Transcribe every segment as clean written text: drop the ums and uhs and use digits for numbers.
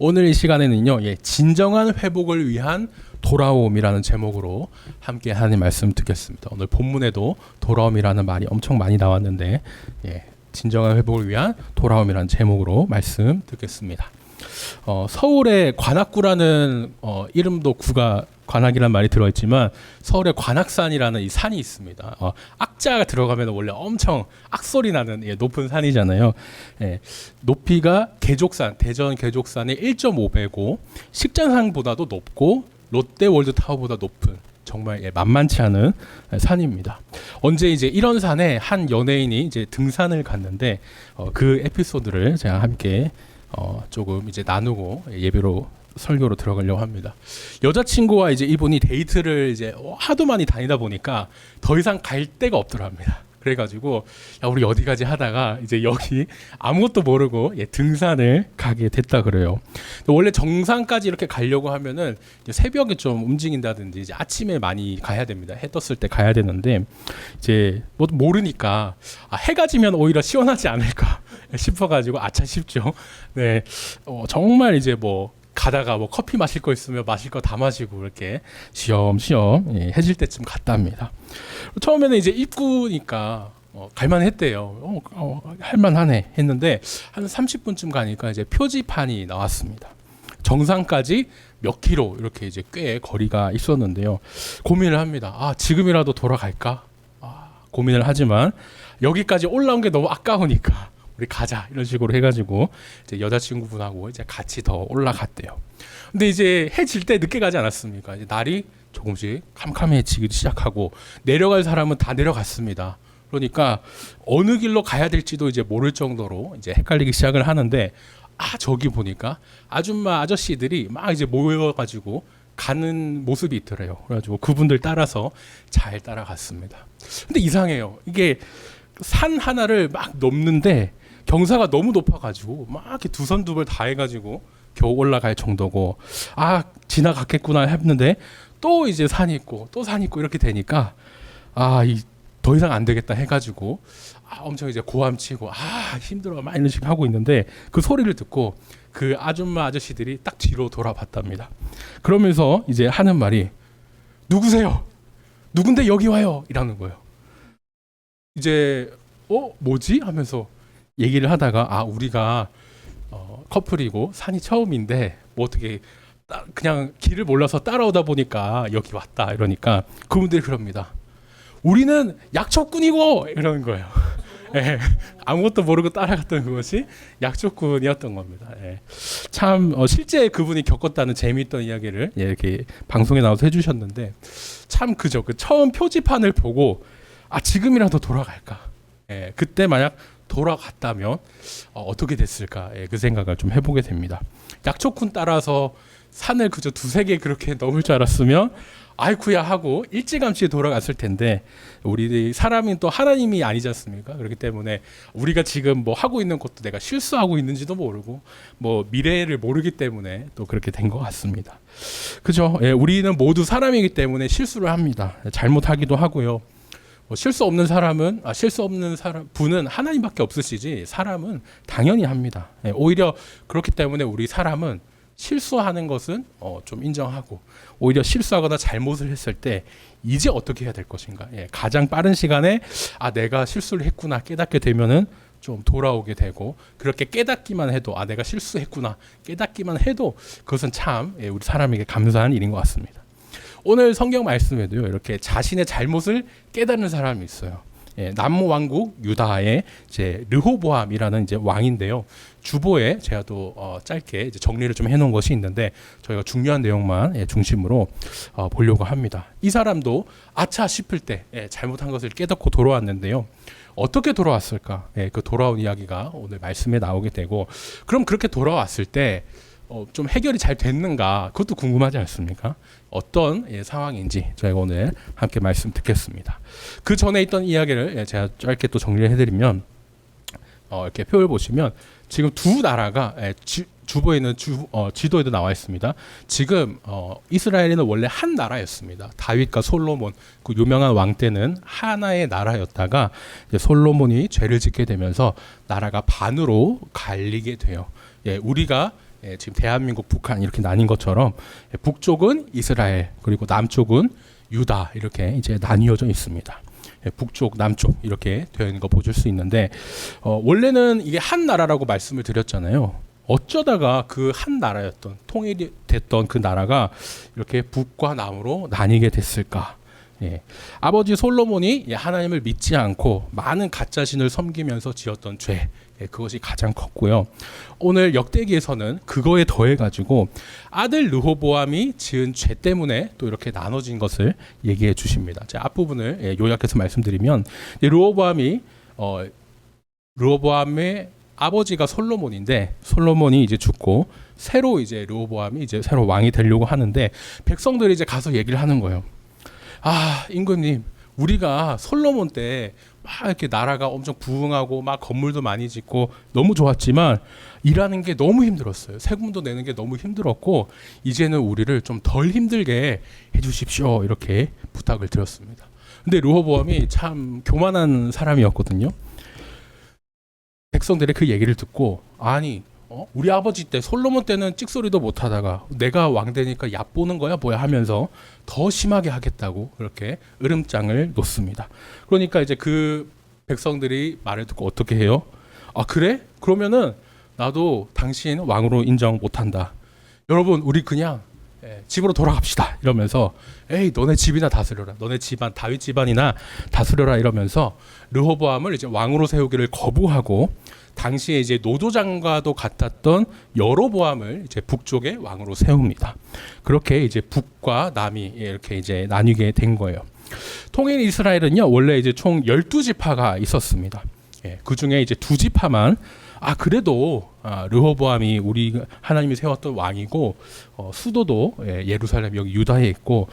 오늘 이 시간에는요, 진정한 회복을 위한 돌아옴이라는 제목으로 함께 하나님 말씀 듣겠습니다. 오늘 본문에도 돌아옴이라는 말이 엄청 많이 나왔는데, 진정한 회복을 위한 돌아옴이라는 제목으로 말씀 듣겠습니다. 서울의 관악구라는 이름도 구가 관악이라는 말이 들어있지만 서울에 관악산이라는 이 산이 있습니다. 악자가 들어가면 원래 엄청 악소리 나는 높은 산이잖아요. 높이가 계족산, 대전 계족산의 1.5배고 식전산보다도 높고 롯데월드타워보다 높은 정말 만만치 않은 산입니다. 언제 이제 이런 산에 한 연예인이 이제 등산을 갔는데 그 에피소드를 제가 함께 조금 이제 나누고 예배로 설교로 들어가려고 합니다. 여자친구와 이제 이분이 데이트를 이제 하도 많이 다니다 보니까 더 이상 갈 데가 없더랍니다. 그래가지고 야 우리 어디 가지 하다가 이제 여기 아무것도 모르고 등산을 가게 됐다 그래요. 원래 정상까지 이렇게 가려고 하면은 이제 새벽에 좀 움직인다든지 이제 아침에 많이 가야 됩니다. 해 떴을 때 가야 되는데 이제 뭐 모르니까 해가 지면 오히려 시원하지 않을까 싶어가지고 아차 싶죠. 네, 정말 이제 뭐 가다가 뭐 커피 마실 거 있으면 마실 거 다 마시고 이렇게 쉬엄쉬엄 해질 때쯤 갔답니다. 처음에는 이제 입구니까 갈만했대요. 할만하네 했는데 한 30분쯤 가니까 이제 표지판이 나왔습니다. 정상까지 몇 킬로 이렇게 이제 꽤 거리가 있었는데요. 고민을 합니다. 지금이라도 돌아갈까? 고민을 하지만 여기까지 올라온 게 너무 아까우니까 우리 가자 이런 식으로 해가지고 이제 여자친구분하고 이제 같이 더 올라갔대요. 근데 이제 해 질 때 늦게 가지 않았습니까? 이제 날이 조금씩 캄캄해지기 시작하고 내려갈 사람은 다 내려갔습니다. 그러니까 어느 길로 가야 될지도 이제 모를 정도로 이제 헷갈리기 시작을 하는데 저기 보니까 아줌마 아저씨들이 막 이제 모여가지고 가는 모습이 있더래요. 그래가지고 그분들 따라서 잘 따라갔습니다. 근데 이상해요. 이게 산 하나를 막 넘는데 경사가 너무 높아가지고 막 이렇게 두 손 두 발 다 해가지고 겨우 올라갈 정도고 지나갔겠구나 했는데 또 이제 산이 있고 또 산이 있고 이렇게 되니까 더 이상 안 되겠다 해가지고 엄청 이제 고함치고 힘들어 막 이런 식으로 하고 있는데 그 소리를 듣고 그 아줌마 아저씨들이 딱 뒤로 돌아봤답니다. 그러면서 이제 하는 말이 누구세요? 누군데 여기 와요? 이라는 거예요. 이제 뭐지? 하면서 얘기를 하다가 우리가 커플이고 산이 처음인데 뭐 어떻게 그냥 길을 몰라서 따라오다 보니까 여기 왔다 이러니까 그분들이 그럽니다. 우리는 약초꾼이고 이러는 거예요. 아무것도 모르고 따라갔던 그것이 약초꾼이었던 겁니다. 참 실제 그분이 겪었다는 재미있던 이야기를 이렇게 방송에 나와서 해주셨는데 참 그죠. 그 처음 표지판을 보고 지금이라도 돌아갈까. 그때 만약 돌아갔다면 어떻게 됐을까 그 생각을 좀 해보게 됩니다. 약초꾼 따라서 산을 그저 두세 개 그렇게 넘을 줄 알았으면 아이쿠야 하고 일찌감치 돌아갔을 텐데 우리 사람은 또 하나님이 아니지 않습니까? 그렇기 때문에 우리가 지금 뭐 하고 있는 것도 내가 실수하고 있는지도 모르고 뭐 미래를 모르기 때문에 또 그렇게 된 것 같습니다. 그죠? 우리는 모두 사람이기 때문에 실수를 합니다. 잘못하기도 하고요. 실수 없는 분은 하나님밖에 없으시지 사람은 당연히 합니다. 오히려 그렇기 때문에 우리 사람은 실수하는 것은 좀 인정하고 오히려 실수하거나 잘못을 했을 때 이제 어떻게 해야 될 것인가 가장 빠른 시간에 내가 실수를 했구나 깨닫게 되면은 좀 돌아오게 되고 그렇게 깨닫기만 해도 내가 실수했구나 깨닫기만 해도 그것은 참 우리 사람에게 감사한 일인 것 같습니다. 오늘 성경 말씀에도요 이렇게 자신의 잘못을 깨닫는 사람이 있어요. 남무 왕국 유다의 이제 르호보암이라는 이제 왕인데요. 주보에 제가 또 짧게 이제 정리를 좀 해놓은 것이 있는데 저희가 중요한 내용만 중심으로 보려고 합니다. 이 사람도 아차 싶을 때 잘못한 것을 깨닫고 돌아왔는데요. 어떻게 돌아왔을까? 그 돌아온 이야기가 오늘 말씀에 나오게 되고 그럼 그렇게 돌아왔을 때 좀 해결이 잘 됐는가 그것도 궁금하지 않습니까? 어떤 상황인지 저희가 오늘 함께 말씀 듣겠습니다. 그 전에 있던 이야기를 제가 짧게 또 정리를 해드리면 이렇게 표를 보시면 지금 두 나라가 주보에 있는 지도에도 나와 있습니다. 지금 이스라엘은 원래 한 나라였습니다. 다윗과 솔로몬 그 유명한 왕 때는 하나의 나라였다가 솔로몬이 죄를 짓게 되면서 나라가 반으로 갈리게 돼요. 우리가 지금 대한민국, 북한 이렇게 나뉜 것처럼 북쪽은 이스라엘 그리고 남쪽은 유다 이렇게 이제 나뉘어져 있습니다. 북쪽, 남쪽 이렇게 되어 있는 거 보실 수 있는데 원래는 이게 한 나라라고 말씀을 드렸잖아요. 어쩌다가 그 한 나라였던 통일이 됐던 그 나라가 이렇게 북과 남으로 나뉘게 됐을까? 아버지 솔로몬이 하나님을 믿지 않고 많은 가짜 신을 섬기면서 지었던 죄, 그것이 가장 컸고요. 오늘 역대기에서는 그거에 더해 가지고 아들 르호보암이 지은 죄 때문에 또 이렇게 나눠진 것을 얘기해 주십니다. 제 앞부분을 요약해서 말씀드리면 르호보암의 아버지가 솔로몬인데 솔로몬이 이제 죽고 새로 이제 르호보암이 이제 새로 왕이 되려고 하는데 백성들이 이제 가서 얘기를 하는 거예요. 아, 임금님, 우리가 솔로몬 때 막 이렇게 나라가 엄청 부흥하고 막 건물도 많이 짓고 너무 좋았지만 일하는 게 너무 힘들었어요. 세금도 내는 게 너무 힘들었고 이제는 우리를 좀 덜 힘들게 해주십시오. 이렇게 부탁을 드렸습니다. 근데 르호보암이 참 교만한 사람이었거든요. 백성들의 그 얘기를 듣고 아니 우리 아버지 때 솔로몬 때는 찍소리도 못하다가 내가 왕 되니까 얕보는 거야 뭐야 하면서 더 심하게 하겠다고 그렇게 으름장을 놓습니다. 그러니까 이제 그 백성들이 말을 듣고 어떻게 해요? 아 그래? 그러면은 나도 당신 왕으로 인정 못한다. 여러분 우리 그냥 집으로 돌아갑시다 이러면서 에이 너네 집이나 다스려라, 너네 집안 다윗 집안이나 다스려라 이러면서 르호보암을 이제 왕으로 세우기를 거부하고 당시에 이제 노조장과도 같았던 여로보암을 이제 북쪽의 왕으로 세웁니다. 그렇게 이제 북과 남이 이렇게 이제 나뉘게 된 거예요. 통일 이스라엘은요 원래 이제 총 12지파가 있었습니다. 그 중에 이제 2지파만 그래도 르호보암이 우리 하나님이 세웠던 왕이고 수도도 예루살렘 여기 유다에 있고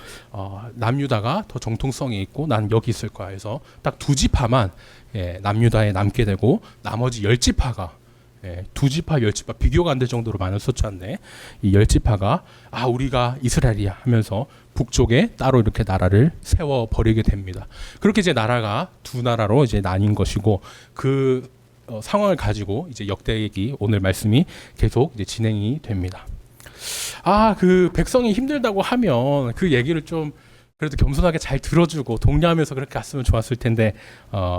남유다가 더 정통성이 있고 난 여기 있을 거야 해서 딱 2지파만 남유다에 남게 되고 나머지 10지파가 2지파 10지파 비교가 안 될 정도로 많은 숫자인데 이 10지파가 우리가 이스라엘이야 하면서 북쪽에 따로 이렇게 나라를 세워 버리게 됩니다. 그렇게 이제 나라가 두 나라로 이제 나뉜 것이고 그 상황을 가지고 이제 역대기 오늘 말씀이 계속 이제 진행이 됩니다. 그 백성이 힘들다고 하면 그 얘기를 좀 그래도 겸손하게 잘 들어주고 독려하면서 그렇게 갔으면 좋았을 텐데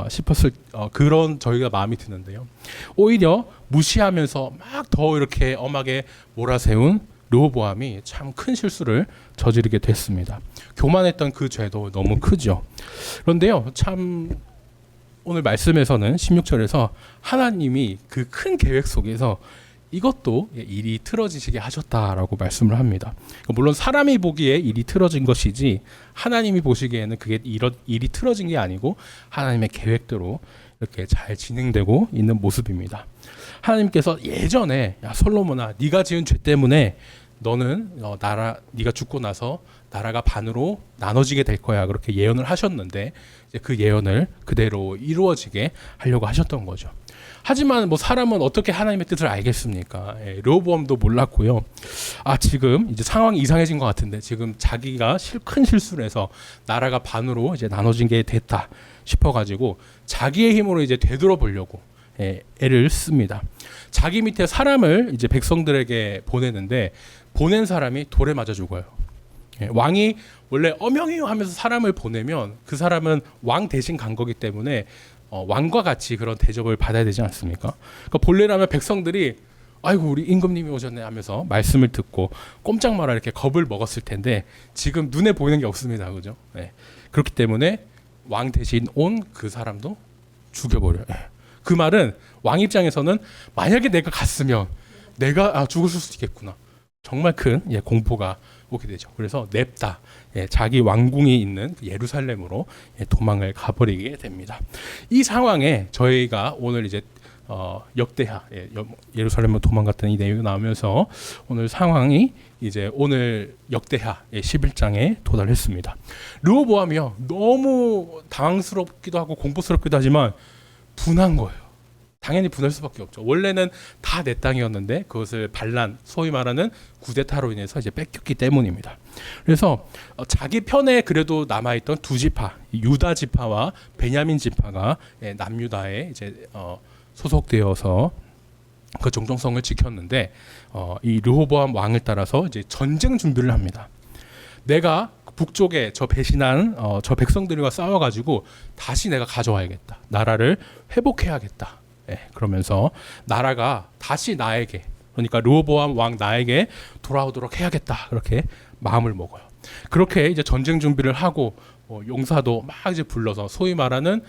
싶었을 그런 저희가 마음이 드는데요. 오히려 무시하면서 막 더 이렇게 엄하게 몰아세운 르호보암이 참 큰 실수를 저지르게 됐습니다. 교만했던 그 죄도 너무 크죠. 그런데요, 참 오늘 말씀에서는 16절에서 하나님이 그 큰 계획 속에서 이것도 일이 틀어지시게 하셨다라고 말씀을 합니다. 물론 사람이 보기에 일이 틀어진 것이지 하나님이 보시기에는 그게 일이 틀어진 게 아니고 하나님의 계획대로 이렇게 잘 진행되고 있는 모습입니다. 하나님께서 예전에 솔로몬아 네가 지은 죄 때문에 너는 네가 죽고 나서 나라가 반으로 나눠지게 될 거야 그렇게 예언을 하셨는데 이제 그 예언을 그대로 이루어지게 하려고 하셨던 거죠. 하지만 사람은 어떻게 하나님의 뜻을 알겠습니까? 르호보암도 몰랐고요. 지금 이제 상황이 이상해진 것 같은데 지금 자기가 큰 실수를 해서 나라가 반으로 이제 나눠진 게 됐다 싶어가지고 자기의 힘으로 이제 되돌아 보려고 애를 씁니다. 자기 밑에 사람을 이제 백성들에게 보내는데 보낸 사람이 돌에 맞아 죽어요. 왕이 원래 어명이요 하면서 사람을 보내면 그 사람은 왕 대신 간 거기 때문에 왕과 같이 그런 대접을 받아야 되지 않습니까? 그러니까 본래라면 백성들이 아이고 우리 임금님이 오셨네 하면서 말씀을 듣고 꼼짝 말아 이렇게 겁을 먹었을 텐데 지금 눈에 보이는 게 없습니다, 그죠? 그렇기 때문에 왕 대신 온 그 사람도 죽여버려요. 그 말은 왕 입장에서는 만약에 내가 갔으면 내가 죽었을 수도 있겠구나. 정말 큰 공포가 오게 되죠. 그래서 냅다 자기 왕궁이 있는 예루살렘으로 도망을 가버리게 됩니다. 이 상황에 저희가 오늘 이제 역대하 예루살렘으로 도망갔던 이 내용이 나오면서 오늘 상황이 이제 오늘 역대하 11장에 도달했습니다. 르호보암이요 너무 당황스럽기도 하고 공포스럽기도 하지만 분한 거예요. 당연히 분할 수밖에 없죠. 원래는 다 내 땅이었는데 그것을 반란, 소위 말하는 구데타로 인해서 이제 뺏겼기 때문입니다. 그래서 자기 편에 그래도 남아있던 2지파, 유다 지파와 베냐민 지파가 남유다에 이제 소속되어서 그 정통성을 지켰는데 이 르호보암 왕을 따라서 이제 전쟁 준비를 합니다. 내가 북쪽에 저 배신한 저 백성들과 싸워가지고 다시 내가 가져와야겠다. 나라를 회복해야겠다. 그러면서 나라가 다시 나에게, 그러니까 르호보암 왕 나에게 돌아오도록 해야겠다. 그렇게 마음을 먹어요. 그렇게 이제 전쟁 준비를 하고 용사도 막 이제 불러서 소위 말하는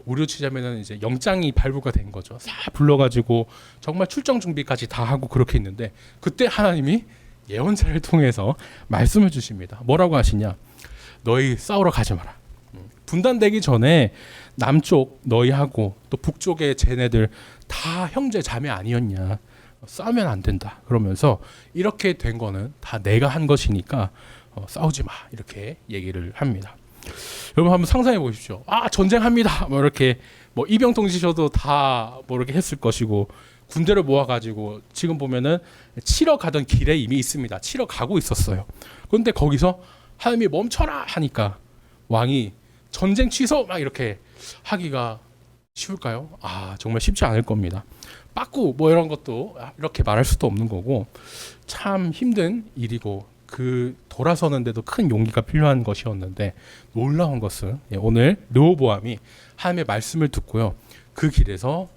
우리로 치자면은 이제 영장이 발부가 된 거죠. 싹 불러가지고 정말 출정 준비까지 다 하고 그렇게 있는데 그때 하나님이 예언자를 통해서 말씀을 주십니다. 뭐라고 하시냐? 너희 싸우러 가지 마라. 분단되기 전에 남쪽 너희하고 또 북쪽의 쟤네들 다 형제 자매 아니었냐? 싸우면 안 된다. 그러면서 이렇게 된 거는 다 내가 한 것이니까 싸우지 마. 이렇게 얘기를 합니다. 여러분 한번 상상해 보십시오. 전쟁합니다. 뭐 이렇게 뭐 이병통지셔도 다 뭐 이렇게 했을 것이고 군대를 모아가지고 지금 보면은 치러 가던 길에 이미 있습니다. 치러 가고 있었어요. 그런데 거기서 하나님이 멈춰라 하니까 왕이 전쟁 취소 막 이렇게 하기가 쉬울까요? 정말 쉽지 않을 겁니다. 빠꾸 뭐 이런 것도 이렇게 말할 수도 없는 거고 참 힘든 일이고 그 돌아서는데도 큰 용기가 필요한 것이었는데 놀라운 것은 오늘 르호보암이 하나님의 말씀을 듣고요. 그 길에서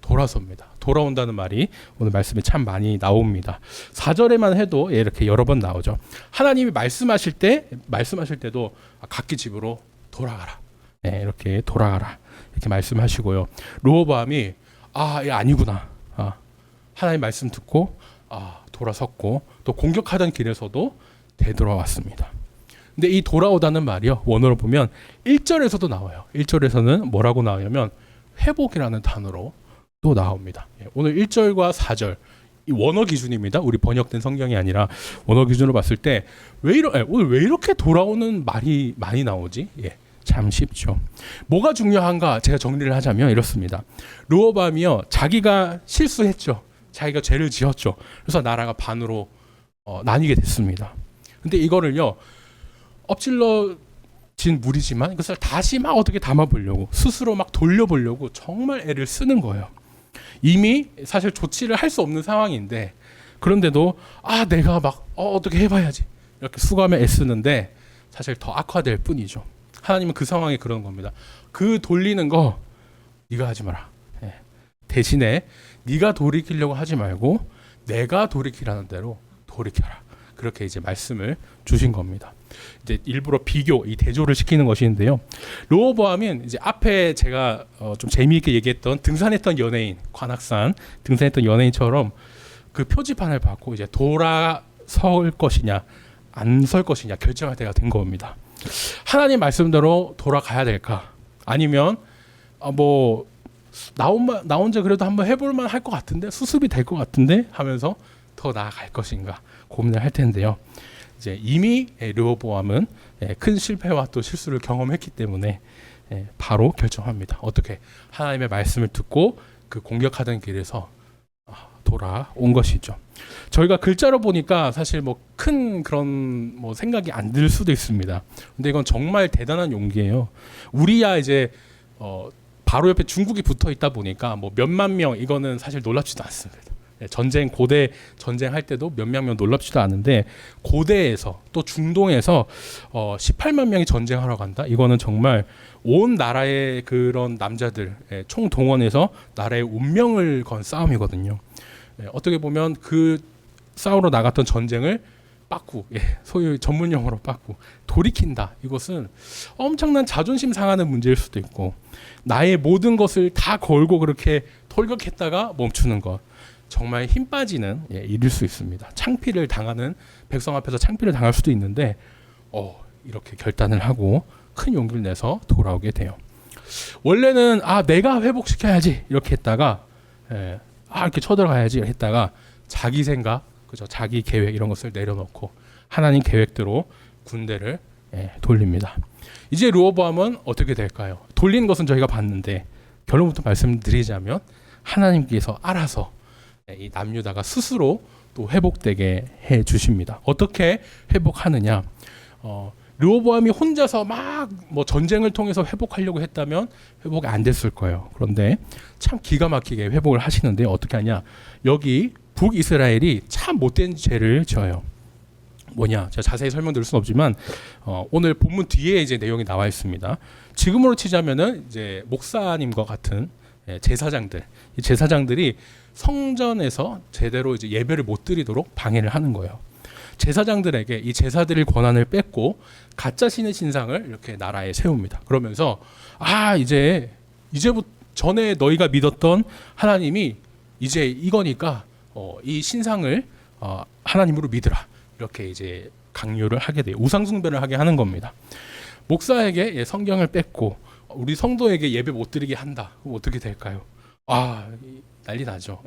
돌아섭니다. 돌아온다는 말이 오늘 말씀에 참 많이 나옵니다. 4절에만 해도 이렇게 여러 번 나오죠. 하나님이 말씀하실 때도 각기 집으로 돌아가라. 이렇게 돌아가라. 이렇게 말씀하시고요. 르호보암이 아니구나. 하나님 말씀 듣고 돌아섰고 또 공격하던 길에서도 되돌아왔습니다. 근데 이 돌아오다는 말이요. 원어로 보면 1절에서도 나와요. 1절에서는 뭐라고 나오냐면 회복이라는 단어로 또 나옵니다. 오늘 1절과 4절 이 원어 기준입니다. 우리 번역된 성경이 아니라 원어 기준으로 봤을 때 오늘 왜 이렇게 돌아오는 말이 많이 나오지? 참 쉽죠. 뭐가 중요한가? 제가 정리를 하자면 이렇습니다. 르호보암이요. 자기가 실수했죠. 자기가 죄를 지었죠. 그래서 나라가 반으로 나뉘게 됐습니다. 근데 이거를요. 엎질러진 물이지만 이것을 다시 막 어떻게 담아보려고 스스로 막 돌려보려고 정말 애를 쓰는 거예요. 이미 사실 조치를 할 수 없는 상황인데 그런데도 내가 막 어떻게 해봐야지 이렇게 수감에 애쓰는데 사실 더 악화될 뿐이죠. 하나님은 그 상황에 그런 겁니다. 그 돌리는 거 네가 하지 마라. 대신에 네가 돌이키려고 하지 말고 내가 돌이키라는 대로 돌이켜라. 그렇게 이제 말씀을 주신 겁니다. 이제 일부러 이 대조를 시키는 것인데요. 르호보암은 이제 앞에 제가 좀 재미있게 얘기했던 등산했던 연예인, 관악산 등산했던 연예인처럼 그 표지판을 받고 이제 돌아설 것이냐 안 설 것이냐 결정할 때가 된 겁니다. 하나님 말씀대로 돌아가야 될까? 아니면 나 혼자 그래도 한번 해볼만 할 것 같은데 수습이 될 것 같은데 하면서 더 나아갈 것인가 고민을 할 텐데요. 이제 이미 르호보암은 큰 실패와 또 실수를 경험했기 때문에 바로 결정합니다. 어떻게 하나님의 말씀을 듣고 그 공격하던 길에서 돌아온 것이죠. 저희가 글자로 보니까 사실 큰 그런 생각이 안 들 수도 있습니다. 근데 이건 정말 대단한 용기예요. 우리야 이제 바로 옆에 중국이 붙어 있다 보니까 몇만 명 이거는 사실 놀랍지도 않습니다. 고대 전쟁할 때도 몇만 명 놀랍지도 않은데 고대에서 또 중동에서 18만 명이 전쟁하러 간다. 이거는 정말 온 나라의 그런 남자들 총동원해서 나라의 운명을 건 싸움이거든요. 어떻게 보면 그 싸우러 나갔던 전쟁을 빠꾸, 소위 전문 용어로 빠꾸 돌이킨다. 이것은 엄청난 자존심 상하는 문제일 수도 있고 나의 모든 것을 다 걸고 그렇게 돌격했다가 멈추는 것. 정말 힘 빠지는 일일 수 있습니다. 창피를 당하는 백성 앞에서 창피를 당할 수도 있는데 이렇게 결단을 하고 큰 용기를 내서 돌아오게 돼요. 원래는 내가 회복시켜야지 이렇게 했다가 이렇게 쳐들어가야지 했다가 자기 생각, 그죠? 자기 계획 이런 것을 내려놓고 하나님 계획대로 군대를 돌립니다. 이제 르호보암은 어떻게 될까요? 돌리는 것은 저희가 봤는데 결론부터 말씀드리자면 하나님께서 알아서 이 남유다가 스스로 또 회복되게 해 주십니다. 어떻게 회복하느냐? 르호보암이 혼자서 막 뭐 전쟁을 통해서 회복하려고 했다면 회복이 안 됐을 거예요. 그런데 참 기가 막히게 회복을 하시는데 어떻게 하냐? 여기 북이스라엘이 참 못된 죄를 지어요. 뭐냐? 제가 자세히 설명드릴 수는 없지만 오늘 본문 뒤에 이제 내용이 나와 있습니다. 지금으로 치자면은 이제 목사님과 같은 제사장들, 이 제사장들이 성전에서 제대로 이제 예배를 못 드리도록 방해를 하는 거예요. 제사장들에게 이 제사드릴 권한을 뺏고 가짜 신의 신상을 이렇게 나라에 세웁니다. 그러면서 이제부터 전에 너희가 믿었던 하나님이 이제 이거니까 이 신상을 하나님으로 믿으라. 이렇게 이제 강요를 하게 돼요. 우상 숭배를 하게 하는 겁니다. 목사에게 성경을 뺏고 우리 성도에게 예배 못 드리게 한다. 그럼 어떻게 될까요? 난리 나죠.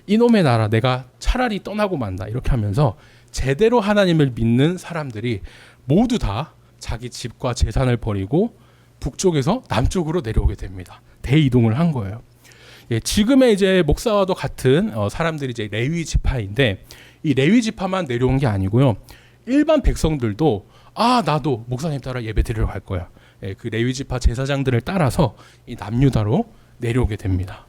이놈의 나라 내가 차라리 떠나고 만다. 이렇게 하면서 제대로 하나님을 믿는 사람들이 모두 다 자기 집과 재산을 버리고 북쪽에서 남쪽으로 내려오게 됩니다. 대이동을 한 거예요. 지금의 이제 목사와도 같은 사람들이 이제 레위 지파인데 이 레위 지파만 내려온 게 아니고요. 일반 백성들도 나도 목사님 따라 예배 드리러 갈 거야. 그 레위 지파 제사장들을 따라서 이 남유다로 내려오게 됩니다.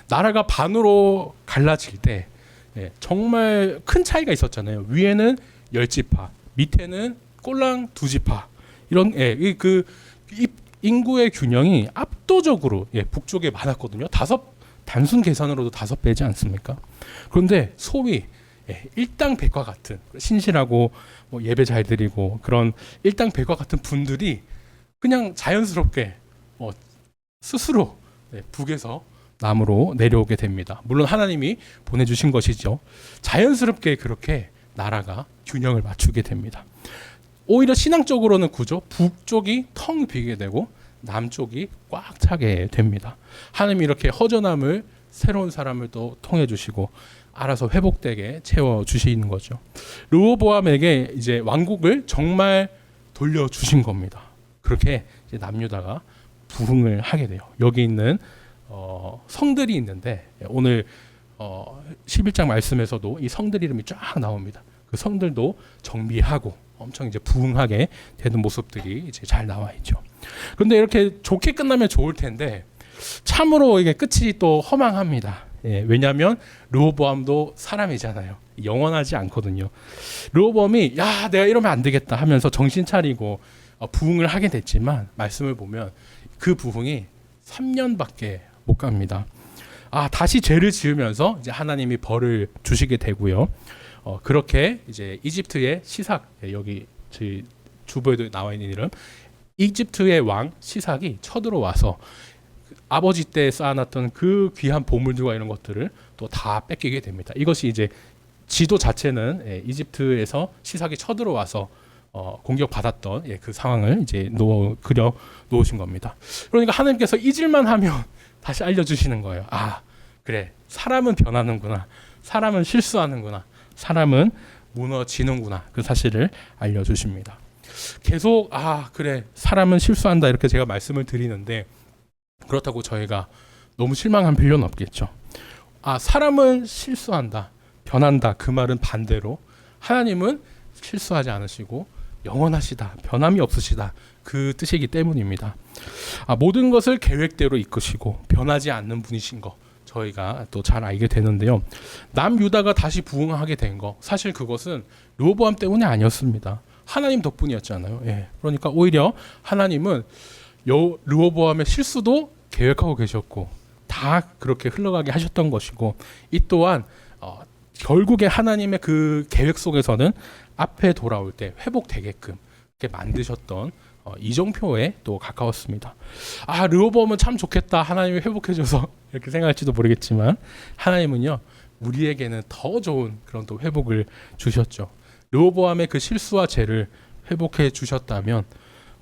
나라가 반으로 갈라질 때 정말 큰 차이가 있었잖아요. 위에는 10지파, 밑에는 꼴랑 2지파. 이런 그 인구의 균형이 압도적으로 북쪽에 많았거든요. 단순 계산으로도 5배지 않습니까? 그런데 소위 일당백과 같은 신실하고 뭐 예배 잘 드리고 그런 일당백과 같은 분들이 그냥 자연스럽게 스스로 북에서 남으로 내려오게 됩니다. 물론 하나님이 보내주신 것이죠. 자연스럽게 그렇게 나라가 균형을 맞추게 됩니다. 오히려 신앙적으로는 구조 북쪽이 텅 비게 되고 남쪽이 꽉 차게 됩니다. 하나님이 이렇게 허전함을 새로운 사람을 또 통해 주시고 알아서 회복되게 채워 주시는 거죠. 르호보암에게 이제 왕국을 정말 돌려 주신 겁니다. 그렇게 이제 남유다가 부흥을 하게 돼요. 여기 있는 성들이 있는데 오늘 11장 말씀에서도 이 성들 이름이 쫙 나옵니다. 그 성들도 정비하고 엄청 이제 부흥하게 되는 모습들이 이제 잘 나와 있죠. 그런데 이렇게 좋게 끝나면 좋을 텐데 참으로 이게 끝이 또 허망합니다. 왜냐하면 르호보암도 사람이잖아요. 영원하지 않거든요. 르호보암이 내가 이러면 안 되겠다 하면서 정신 차리고 부흥을 하게 됐지만 말씀을 보면 그 부흥이 3년밖에 못 갑니다. 다시 죄를 지으면서 이제 하나님이 벌을 주시게 되고요. 그렇게 이제 이집트의 시삭, 여기 주보에도 나와 있는 이름, 이집트의 왕 시삭이 쳐들어와서 아버지 때 쌓아놨던 그 귀한 보물들과 이런 것들을 또 다 뺏기게 됩니다. 이것이 이제 지도 자체는 이집트에서 시삭이 쳐들어와서 공격받았던 그 상황을 이제 그려 놓으신 겁니다. 그러니까 하나님께서 잊을만 하면 다시 알려주시는 거예요. 그래, 사람은 변하는구나, 사람은 실수하는구나, 사람은 무너지는구나, 그 사실을 알려주십니다. 계속 그래, 사람은 실수한다 이렇게 제가 말씀을 드리는데 그렇다고 저희가 너무 실망할 필요는 없겠죠. 사람은 실수한다, 변한다, 그 말은 반대로 하나님은 실수하지 않으시고 영원하시다, 변함이 없으시다, 그 뜻이기 때문입니다. 모든 것을 계획대로 이끄시고 변하지 않는 분이신 거 저희가 또 잘 알게 되는데요. 남유다가 다시 부흥하게 된 거, 사실 그것은 르호보암 때문이 아니었습니다. 하나님 덕분이었잖아요. 그러니까 오히려 하나님은 르호보암의 실수도 계획하고 계셨고 다 그렇게 흘러가게 하셨던 것이고, 이 또한 결국에 하나님의 그 계획 속에서는 앞에 돌아올 때 회복되게끔 이렇게 만드셨던 이정표에 또 가까웠습니다. 르호보암은 참 좋겠다, 하나님이 회복해줘서 이렇게 생각할지도 모르겠지만 하나님은요, 우리에게는 더 좋은 그런 또 회복을 주셨죠. 르호보암의 그 실수와 죄를 회복해 주셨다면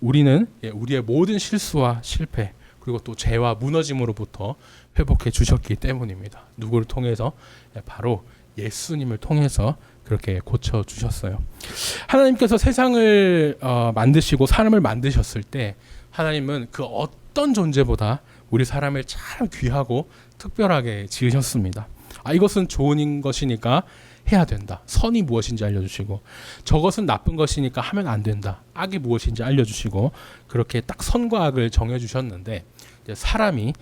우리는 우리의 모든 실수와 실패 그리고 또 죄와 무너짐으로부터 회복해 주셨기 때문입니다. 누구를 통해서? 바로 예수님을 통해서 그렇게 고쳐 주셨어요. 하나님께서 세상을 만드시고 사람을 만드셨을 때 하나님은 그 어떤 존재보다 우리 사람을 참 귀하고 특별하게 지으셨습니다. 이것은 좋은 것이니까 해야 된다. 선이 무엇인지 알려주시고 저것은 나쁜 것이니까 하면 안 된다. 악이 무엇인지 알려주시고 그렇게 딱 선과 악을 정해주셨는데 이제 사람이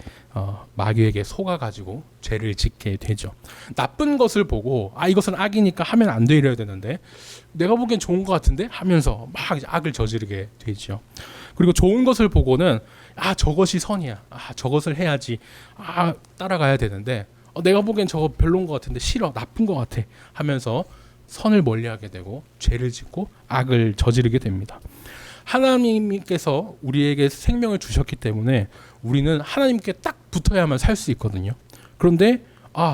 마귀에게 속아가지고 죄를 짓게 되죠. 나쁜 것을 보고 이것은 악이니까 하면 안 돼 이래야 되는데 내가 보기엔 좋은 것 같은데 하면서 막 이제 악을 저지르게 되죠. 그리고 좋은 것을 보고는 저것이 선이야. 저것을 해야지. 따라가야 되는데 내가 보기엔 저거 별로인 것 같은데 싫어. 나쁜 것 같아. 하면서 선을 멀리하게 되고 죄를 짓고 악을 저지르게 됩니다. 하나님께서 우리에게 생명을 주셨기 때문에 우리는 하나님께 딱 붙어야만 살 수 있거든요. 그런데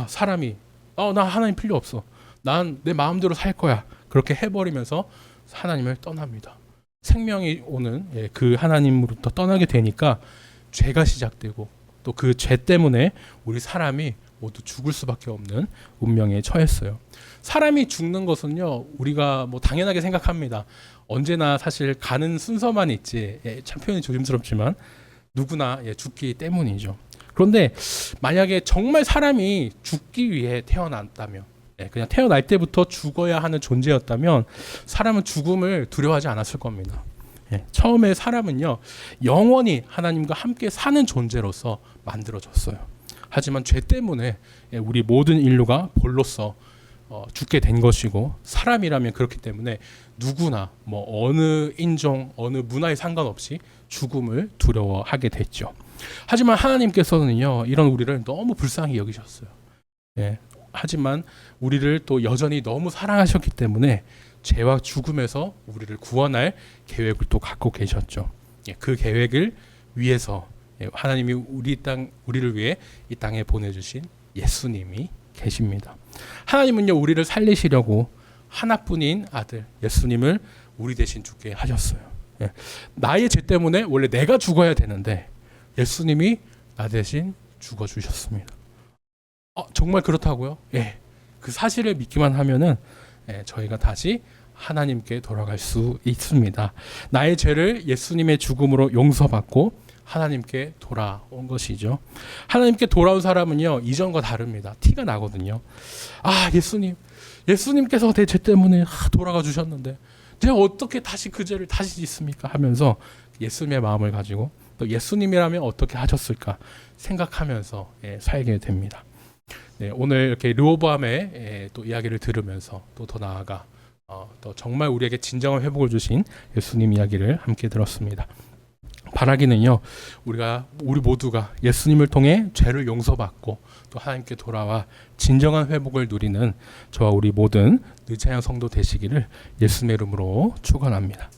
사람이 나 하나님 필요 없어. 난 내 마음대로 살 거야. 그렇게 해버리면서 하나님을 떠납니다. 생명이 오는 그 하나님으로부터 떠나게 되니까 죄가 시작되고 또 그 죄 때문에 우리 사람이 모두 죽을 수밖에 없는 운명에 처했어요. 사람이 죽는 것은요 우리가 뭐 당연하게 생각합니다. 언제나 사실 가는 순서만 있지 참 표현이 조심스럽지만 누구나 죽기 때문이죠. 그런데 만약에 정말 사람이 죽기 위해 태어났다면 그냥 태어날 때부터 죽어야 하는 존재였다면 사람은 죽음을 두려워하지 않았을 겁니다. 처음에 사람은요 영원히 하나님과 함께 사는 존재로서 만들어졌어요. 하지만 죄 때문에 우리 모든 인류가 벌로서 죽게 된 것이고 사람이라면 그렇기 때문에 누구나 뭐 어느 인종 어느 문화에 상관없이 죽음을 두려워하게 됐죠. 하지만 하나님께서는요 이런 우리를 너무 불쌍히 여기셨어요. 하지만 우리를 또 여전히 너무 사랑하셨기 때문에 죄와 죽음에서 우리를 구원할 계획을 또 갖고 계셨죠. 그 계획을 위해서 하나님이 우리를 위해 이 땅에 보내주신 예수님이 계십니다. 하나님은요 우리를 살리시려고 하나뿐인 아들 예수님을 우리 대신 죽게 하셨어요. 나의 죄 때문에 원래 내가 죽어야 되는데 예수님이 나 대신 죽어 주셨습니다. 정말 그렇다고요? 그 사실을 믿기만 하면은 저희가 다시 하나님께 돌아갈 수 있습니다. 나의 죄를 예수님의 죽음으로 용서받고 하나님께 돌아온 것이죠. 하나님께 돌아온 사람은요 이전과 다릅니다. 티가 나거든요. 예수님께서 내 죄 때문에 돌아가 주셨는데 제가 어떻게 다시 그 죄를 다시 짓습니까? 하면서 예수님의 마음을 가지고 또 예수님이라면 어떻게 하셨을까 생각하면서 살게 됩니다. 오늘 이렇게 르호보암의 또 이야기를 들으면서 또 더 나아가 또 정말 우리에게 진정한 회복을 주신 예수님 이야기를 함께 들었습니다. 바라기는요 우리 모두가 예수님을 통해 죄를 용서받고 또 하나님께 돌아와 진정한 회복을 누리는 저와 우리 모든 느차양 성도 되시기를 예수님의 이름으로 축원합니다.